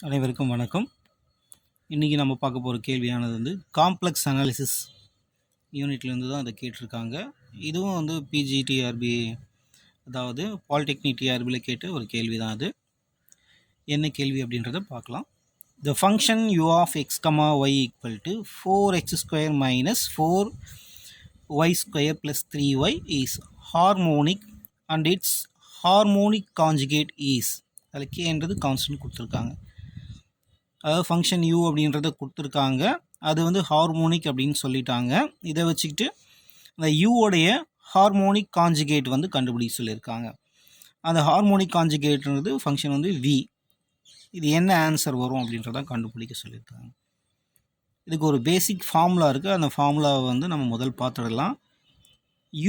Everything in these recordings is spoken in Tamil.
அனைவருக்கும் வணக்கம். இன்றைக்கி நம்ம பார்க்க போகிற கேள்வியானது வந்து காம்ப்ளெக்ஸ் அனாலிசிஸ் யூனிட்லேருந்து தான் அதை கேட்டிருக்காங்க. இதுவும் வந்து பிஜிடிஆர்பி, அதாவது பாலிடெக்னிக் டிஆர்பியில் கேட்ட ஒரு கேள்வி தான். அது என்ன கேள்வி அப்படின்றத பார்க்கலாம். The function u of x, y equal to 4x square minus 4y square plus 3y is harmonic and its harmonic conjugate is, அதில் கேன்றது கான்ஸ்டன்ட் கொடுத்துருக்காங்க. அதாவது ஃபங்க்ஷன் u அப்படின்றத கொடுத்துருக்காங்க, அது வந்து ஹார்மோனிக் அப்படின்னு சொல்லிட்டாங்க. இதை வச்சுக்கிட்டு அந்த யூவோடைய ஹார்மோனிக் கான்ஜுகேட் வந்து கண்டுபிடிக்க சொல்லியிருக்காங்க. அந்த ஹார்மோனிக் கான்ஜுகேட்ன்றது ஃபங்க்ஷன் வந்து v. இது என்ன ஆன்சர் வரும் அப்படின்றத கண்டுபிடிக்க சொல்லியிருக்காங்க. இதுக்கு ஒரு பேசிக் ஃபார்முலா இருக்குது. அந்த ஃபார்முலாவை வந்து நம்ம முதல் பார்த்துடலாம்.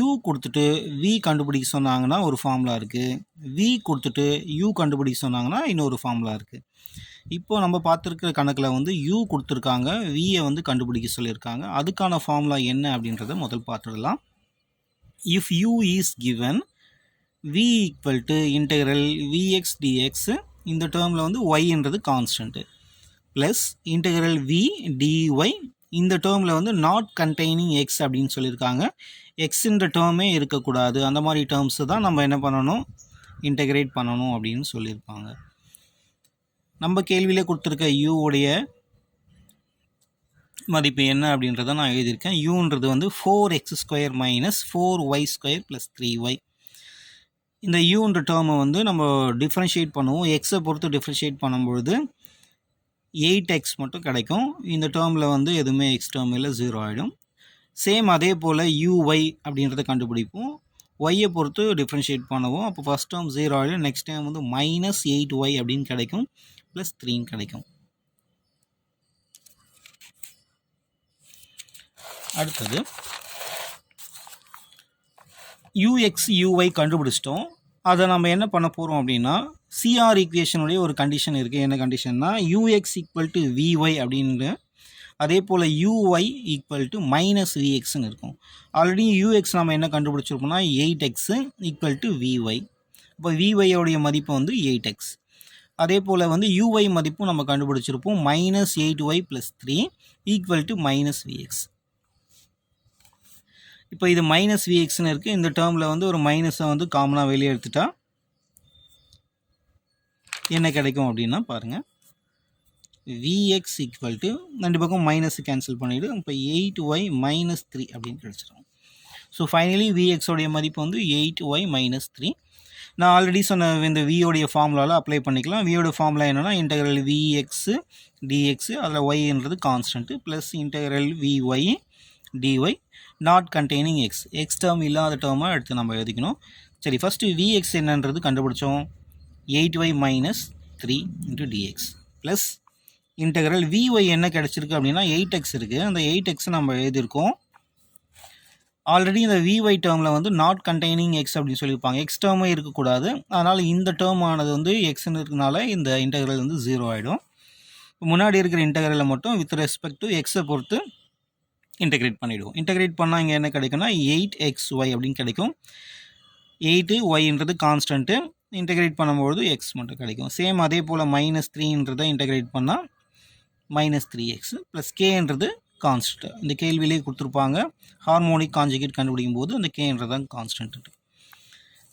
u கொடுத்துட்டு v கண்டுபிடிக்க சொன்னாங்கன்னா ஒரு ஃபார்முலா இருக்குது, v கொடுத்துட்டு u கண்டுபிடிக்க சொன்னாங்கன்னா இன்னொரு ஃபார்முலா இருக்குது. இப்போ நம்ம பார்த்துருக்கிற கணக்கில் வந்து u கொடுத்துருக்காங்க, vயை வந்து கண்டுபிடிக்க சொல்லியிருக்காங்க. அதுக்கான ஃபார்முலா என்ன அப்படின்றத முதல் பார்த்துடலாம். If u is given v equal to integral vx dx, இந்த டேர்மில் வந்து yன்றது constant, plus integral v dy, இந்த டேர்மில் வந்து நாட் கண்டெய்னிங் x அப்படின்னு சொல்லியிருக்காங்க. எக்ஸுன்ற டேர்மே இருக்கக்கூடாது, அந்த மாதிரி டேர்ம்ஸு தான் நம்ம என்ன பண்ணணும், இன்டெகிரேட் பண்ணணும் அப்படின்னு சொல்லியிருப்பாங்க. நம்ம கேள்வியிலே கொடுத்துருக்க யூவுடைய மதிப்பு என்ன அப்படின்றத நான் எழுதியிருக்கேன். யூன்றது வந்து 4x square minus 4y square plus 3y. இந்த யூன்ற டேர்மை வந்து நம்ம டிஃப்ரென்ஷியேட் பண்ணுவோம். எக்ஸை பொறுத்து டிஃப்ரென்ஷியேட் பண்ணும்பொழுது 8x மட்டும் கிடைக்கும். இந்த டேர்மில் வந்து எதுவுமே எக்ஸ் டேர்ம் இல்லை, 0 ஆகிடும். சேம் அதே போல் uy அப்படின்றத கண்டுபிடிப்போம். ஒய்யை பொறுத்து டிஃப்ரென்ஷியேட் பண்ணுவோம். அப்போ ஃபஸ்ட் டேர்ம் 0 ஆகிடும். நெக்ஸ்ட் டைம் வந்து மைனஸ் 8y அப்படின்னு கிடைக்கும், ப்ளஸ் 3 கிடைக்கும். அடுத்தது ux uy கண்டுபிடிச்சிட்டோம். அதை நம்ம என்ன பண்ண போகிறோம் அப்படின்னா, சிஆர் ஈக்குவேஷனுடைய ஒரு கண்டிஷன் இருக்குது. என்ன கண்டிஷன்னா, ux ஈக்குவல் டு vy அப்படின்னு, அதே போல் uy ஈக்குவல் டு மைனஸ் vxன்னு இருக்கும். ஆல்ரெடி ux நம்ம என்ன கண்டுபிடிச்சிருப்போம்னா 8x ஈக்குவல் டு vy. இப்போ vyயோடைய மதிப்பு வந்து 8x. அதே போல் வந்து uy மதிப்பும் நம்ம கண்டுபிடிச்சிருப்போம், minus 8y plus 3 equal to minus vx. இப்போ இது மைனஸ் vxன்னு இருக்குது. இந்த டேர்மில் வந்து ஒரு மைனஸை வந்து காமனாக வெளியே எடுத்துட்டா என்ன கிடைக்கும் அப்படின்னா பாருங்கள், vx ஈக்குவல் டு, ரெண்டு பக்கம் மைனஸ் கேன்சல் பண்ணிவிடு, இப்போ 8y மைனஸ் 3 அப்படின்னு கிடச்சிடும். ஸோ ஃபைனலி vxோடைய மதிப்பு வந்து 8y மைனஸ் 3. நான் ஆல்ரெடி சொன்ன இந்த வியோடைய ஃபார்முலாவில் அப்ளை பண்ணிக்கலாம். வியோட ஃபார்முலா என்னென்னா, இன்டெக்ரல் vx dx, அதில் yன்றது constant, plus integral vy dy not containing x, x term இல்லாத டேர்மாக எடுத்து நம்ம எழுதிக்கணும். சரி, ஃபஸ்ட்டு vx என்னன்றது கண்டுபிடிச்சோம், 8y minus 3 into dx, plus integral vy என்ன கிடச்சிருக்கு அப்படின்னா 8x இருக்குது. அந்த 8x நம்ம எழுதியிருக்கோம். ஆல்ரெடி இந்த vy டேர்மில் வந்து நாட் கண்டெய்னிங் எக்ஸ் அப்படின்னு சொல்லியிருப்பாங்க, எக்ஸ் டேர்மே இருக்கக்கூடாது. அதனால் இந்த டேர்ம் ஆனது வந்து எக்ஸ்ன்னு இருக்கனால இந்த இன்டெக்ரல் வந்து 0 ஆகிடும். முன்னாடி இருக்கிற இன்டெக்ரலை மட்டும் வித் ரெஸ்பெக்ட் டு எக்ஸை பொறுத்து இன்டெகிரேட் பண்ணிவிடுவோம். இன்டெகிரேட் பண்ணால் இங்கே என்ன கிடைக்குன்னா 8xy அப்படின்னு கிடைக்கும். 8yன்றது கான்ஸ்டன்ட்டு, இன்டெகிரேட் பண்ணும்போது எக்ஸ் மட்டும் கிடைக்கும். சேம் அதே போல் மைனஸ் 3ன்றதை இன்டெகிரேட் பண்ணால் மைனஸ் 3x ப்ளஸ் கேன்றது கான்ஸ்டன்ட். இந்த கேள்வியிலே கொடுத்துருப்பாங்க, ஹார்மோனிக் கான்ஜுகேட் கண்டுபிடிக்கும் போது அந்த கேன்றதான் கான்ஸ்டன்ட்.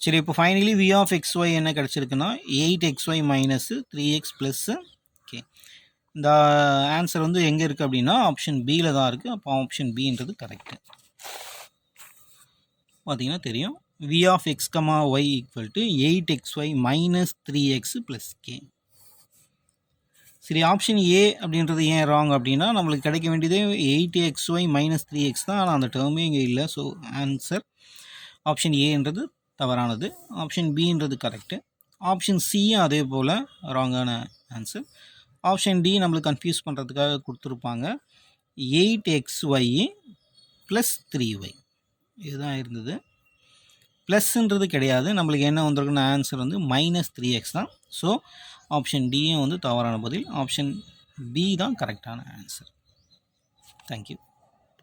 சரி, இப்போ ஃபைனலி v ஆஃப் xy என்ன கிடச்சிருக்குன்னா 8xy minus 3x plus K. இந்த ஆன்சர் வந்து எங்கே இருக்குது அப்படின்னா ஆப்ஷன் பியில் தான் இருக்குது. அப்போ ஆப்ஷன் பின்றது கரெக்டு. பார்த்தீங்கன்னா தெரியும், v of x, y equal to 8xy minus 3x plus K. சரி, ஆப்ஷன் ஏ அப்படின்றது ஏன் ராங் அப்படின்னா, நம்மளுக்கு கிடைக்க வேண்டியதே 8xy மைனஸ் 3x தான், ஆனால் அந்த டேர்மே இங்கே இல்லை. ஸோ ஆன்சர் ஆப்ஷன் ஏன்றது தவறானது, ஆப்ஷன் பின்றது கரெக்டு. ஆப்ஷன் சியும் அதே போல் ராங்கான ஆன்சர். ஆப்ஷன் டி நம்மளுக்கு கன்ஃபியூஸ் பண்ணுறதுக்காக கொடுத்துருப்பாங்க, 8xy ப்ளஸ் 3y இதுதான் இருந்தது. ப்ளஸ்ன்றது கிடையாது, நம்மளுக்கு என்ன வந்திருக்குன்னு ஆன்சர் வந்து மைனஸ் 3x தான். ஸோ ஆப்ஷன் டியும் வந்து தவறான பதில், ஆப்ஷன் பி தான் கரெக்டான ஆன்சர். தேங்க்யூ.